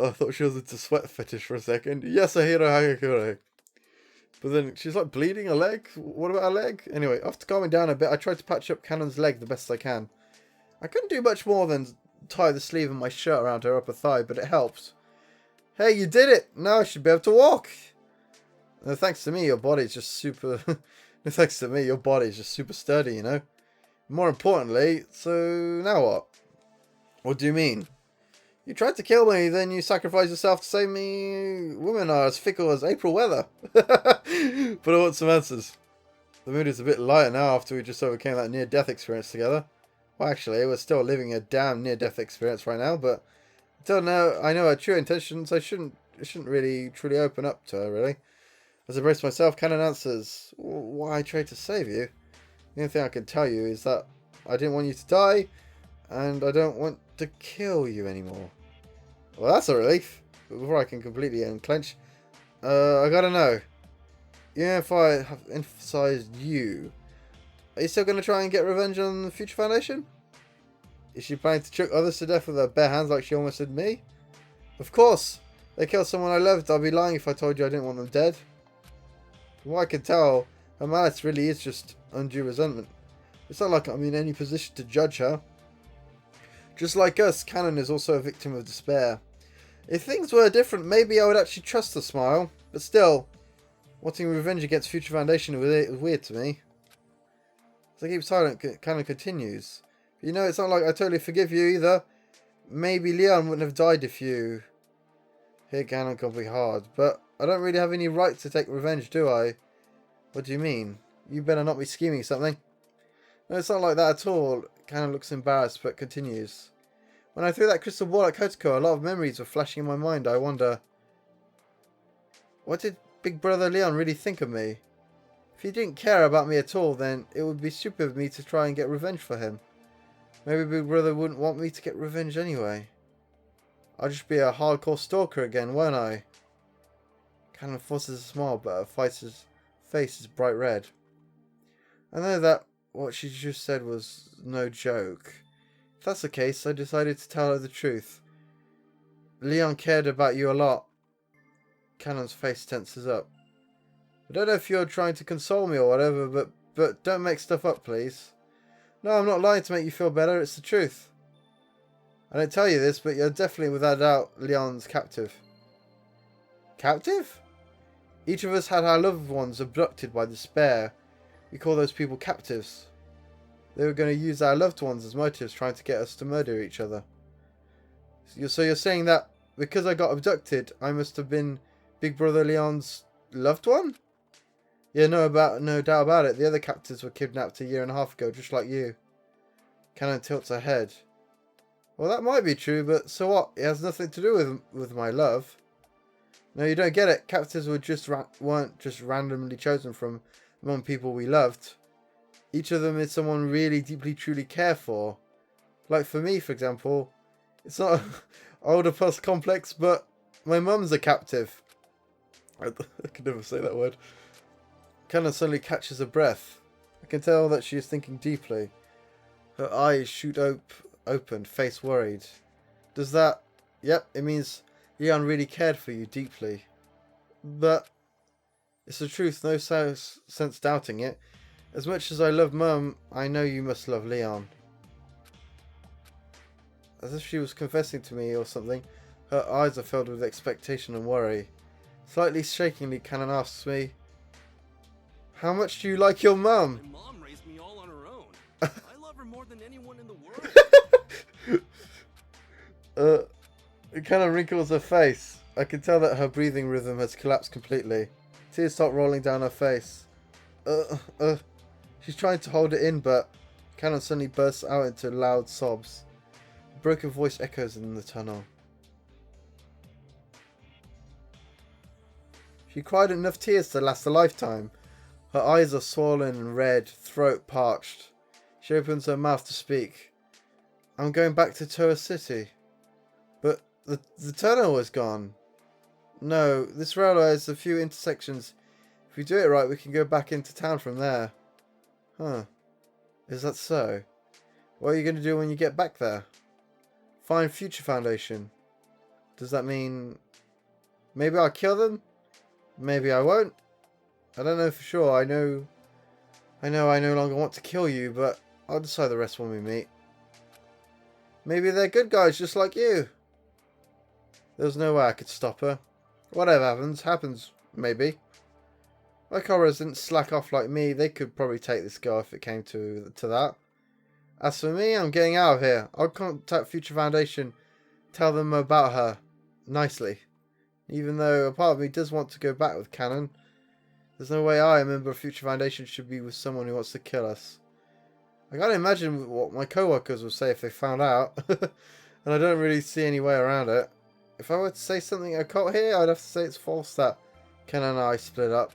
I thought she was into sweat fetish for a second. Yes, I hate her Hagekure. But then she's like bleeding a leg. What about her leg? Anyway, after calming down a bit, I tried to patch up Cannon's leg the best I can. I couldn't do much more than tie the sleeve of my shirt around her upper thigh, but it helped. Hey, you did it! Now I should be able to walk! No thanks to me, your body's just super... no thanks to me, your body's just super sturdy, you know? More importantly, so now what? What do you mean? You tried to kill me, then you sacrificed yourself to save me. Women are as fickle as April weather. But I want some answers. The mood is a bit lighter now after we just overcame that near-death experience together. Well, actually, we're still living a damn near-death experience right now, but until now, I know her true intentions. I shouldn't really truly open up to her, really. As I brace myself, Cannon answers, why I tried to save you? The only thing I can tell you is that I didn't want you to die, and I don't want to kill you anymore. Well, that's a relief. But before I can completely unclench, I gotta know. Even if I have emphasized you, are you still gonna try and get revenge on the Future Foundation? Is she planning to choke others to death with her bare hands like she almost did me? Of course! They killed someone I loved. I'd be lying if I told you I didn't want them dead. From what I can tell, her malice really is just undue resentment. It's not like I'm in any position to judge her. Just like us, Cannon is also a victim of despair. If things were different, maybe I would actually trust the smile. But still, wanting revenge against Future Foundation is weird to me. As I keep silent, Cannon continues. But you know, it's not like I totally forgive you either. Maybe Leon wouldn't have died if you... Here, Cannon can be hard. But I don't really have any right to take revenge, do I? What do you mean? You better not be scheming something. No, it's not like that at all. Cannon looks embarrassed, but continues. When I threw that crystal ball at Kotoko, a lot of memories were flashing in my mind. I wonder, what did Big Brother Leon really think of me? If he didn't care about me at all, then it would be stupid of me to try and get revenge for him. Maybe Big Brother wouldn't want me to get revenge anyway. I'll just be a hardcore stalker again, won't I? Cannon forces a smile, but her face is bright red. I know that what she just said was no joke. If that's the case, I decided to tell her the truth. Leon cared about you a lot. Cannon's face tenses up. I don't know if you're trying to console me or whatever, but don't make stuff up, please. No, I'm not lying to make you feel better, it's the truth. I don't tell you this, but you're definitely without doubt Leon's captive. Captive? Each of us had our loved ones abducted by despair. We call those people captives. They were going to use our loved ones as motives, trying to get us to murder each other. So you're saying that because I got abducted, I must have been Big Brother Leon's loved one? Yeah, no doubt about it. The other captives were kidnapped a year and a half ago, just like you. Cannon tilts her head. Well, that might be true, but so what? It has nothing to do with my love. No, you don't get it. Captives weren't just randomly chosen from among people we loved. Each of them is someone really deeply, truly care for. Like for me, for example, it's not an Oedipus complex, but my mum's a captive. I can never say that word. Cannon suddenly catches her breath. I can tell that she is thinking deeply. Her eyes shoot open, face worried. Does that... Yep, it means Leon really cared for you deeply. But it's the truth, no sense doubting it. As much as I love Mum, I know you must love Leon. As if she was confessing to me or something, her eyes are filled with expectation and worry. Slightly shakingly, Cannon asks me, how much do you like your mum? My mom raised me all on her own. I love her more than anyone in the world. It kind of wrinkles her face. I can tell that her breathing rhythm has collapsed completely. Tears start rolling down her face. She's trying to hold it in, but Cannon suddenly bursts out into loud sobs. A broken voice echoes in the tunnel. She cried enough tears to last a lifetime. Her eyes are swollen and red, throat parched. She opens her mouth to speak. I'm going back to Toa City. But the tunnel is gone. No, this railway has a few intersections. If we do it right, we can go back into town from there. Huh. Is that so? What are you going to do when you get back there? Find Future Foundation. Does that mean maybe I'll kill them? Maybe I won't. I don't know for sure. I know I no longer want to kill you, but I'll decide the rest when we meet. Maybe they're good guys just like you. There's no way I could stop her. Whatever happens, happens, maybe. Like our residents slack off like me, they could probably take this girl if it came to that. As for me, I'm getting out of here. I'll contact Future Foundation, tell them about her. Nicely. Even though a part of me does want to go back with Canon. There's no way I, a member of Future Foundation, should be with someone who wants to kill us. I can't imagine what my co-workers would say if they found out. And I don't really see any way around it. If I were to say something occult here, I'd have to say it's false that Ken and I split up.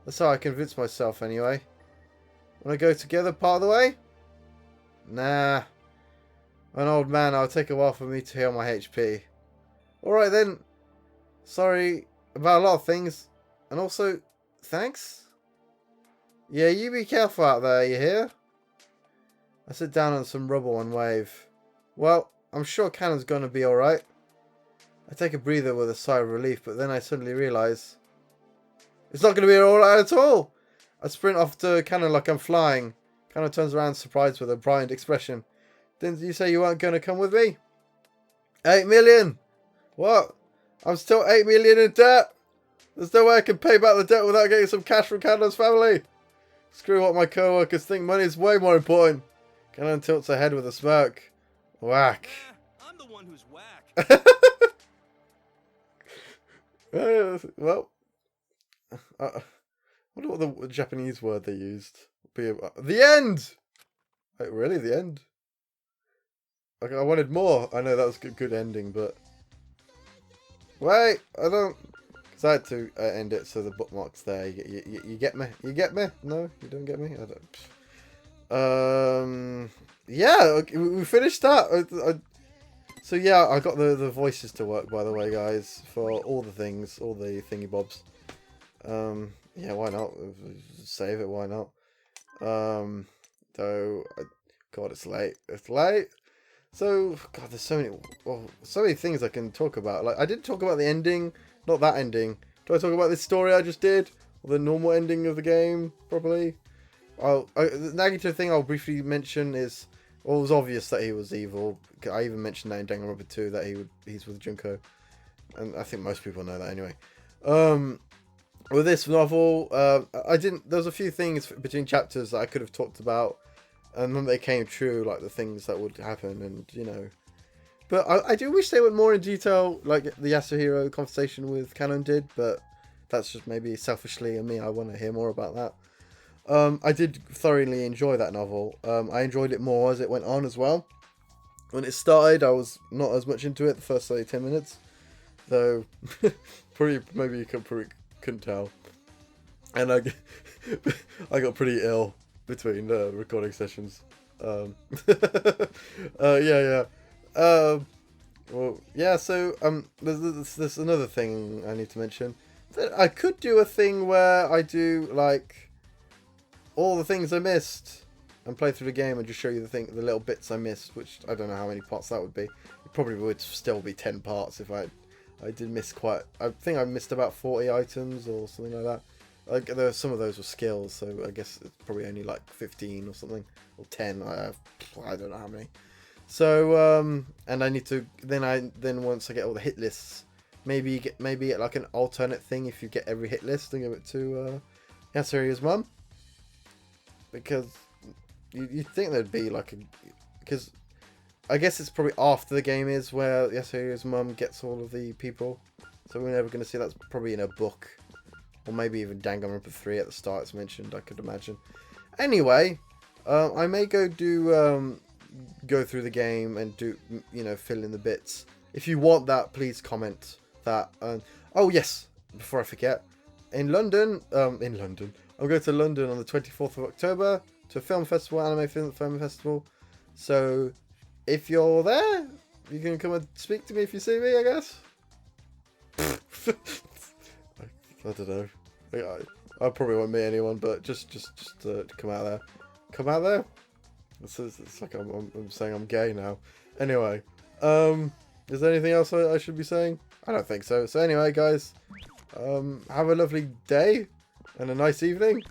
That's how I convince myself anyway. Wanna go together part of the way? Nah. I'm an old man, it'll take a while for me to heal my HP. Alright then. Sorry about a lot of things. And also, thanks? Yeah, you be careful out there, you hear? I sit down on some rubble and wave. Well, I'm sure Cannon's gonna be alright. I take a breather with a sigh of relief, but then I suddenly realise it's not going to be alright at all. I sprint off to Cannon like I'm flying. Cannon turns around surprised with a bright expression. Didn't you say you weren't going to come with me? 8 million! What? I'm still 8 million in debt! There's no way I can pay back the debt without getting some cash from Cannon's family. Screw what my co-workers think, money is way more important. Cannon tilts her head with a smirk. Whack. I'm the one who's whack. Well, I wonder what the Japanese word they used. The end! Like, really, the end? Like, I wanted more. I know that was a good ending, but... Wait, I don't... Because I had to end it so the bookmark's there. You get me? You get me? No? You don't get me? I don't... Yeah, we finished that. So yeah, I got the voices to work, by the way, guys, for all the things, all the thingy bobs. Yeah, why not? Save it, why not? Though, God, it's late. It's late. So, God, there's so many things I can talk about. Like, I did talk about the ending, not that ending. Do I talk about this story I just did, or the normal ending of the game, probably? The negative thing I'll briefly mention is, well, it was obvious that he was evil. I even mentioned that in Danganronpa 2 that he's with Junko, and I think most people know that anyway. With this novel, there was a few things between chapters that I could have talked about, and then they came true, like the things that would happen, and you know. But I do wish they went more in detail, like the Yasuhiro conversation with Canon did. But that's just maybe selfishly and me. I want to hear more about that. I did thoroughly enjoy that novel. I enjoyed it more as it went on as well. When it started, I was not as much into it the first 10 minutes, though maybe you couldn't tell. And I got pretty ill between recording sessions. Yeah. Well, yeah. So there's another thing I need to mention. I could do a thing where I do like all the things I missed and play through the game and just show you the little bits I missed, which I don't know how many parts that would be. It probably would still be 10 parts if I did miss quite. I think I missed about 40 items or something like that. Like some of those were skills, so I guess it's probably only like 15 or something, or 10. I don't know how many. So and I need to then once I get all the hit lists, maybe get like an alternate thing if you get every hit list and give it to Yasuhira's mum, because you'd think there'd be like because I guess it's probably after the game is where Yasuhira's mum gets all of the people, so we're never going to see. That's probably in a book, or maybe even Danganronpa 3 at the start it's mentioned, I could imagine. Anyway, I may go through the game and do, fill in the bits. If you want that, please comment that. Oh yes, before I forget, in London, I'm going to London on the 24th of October to a film festival, anime film festival. So if you're there, you can come and speak to me if you see me, I guess. I don't know. I probably won't meet anyone, but just come out there. Come out there. It's like I'm saying I'm gay now. Anyway, Is there anything else I should be saying? I don't think so. So anyway, guys, have a lovely day and a nice evening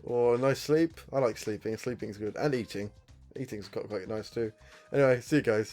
or a nice sleep. I like sleeping. Sleeping's good, and eating. Eating's quite nice too. Anyway, see you guys.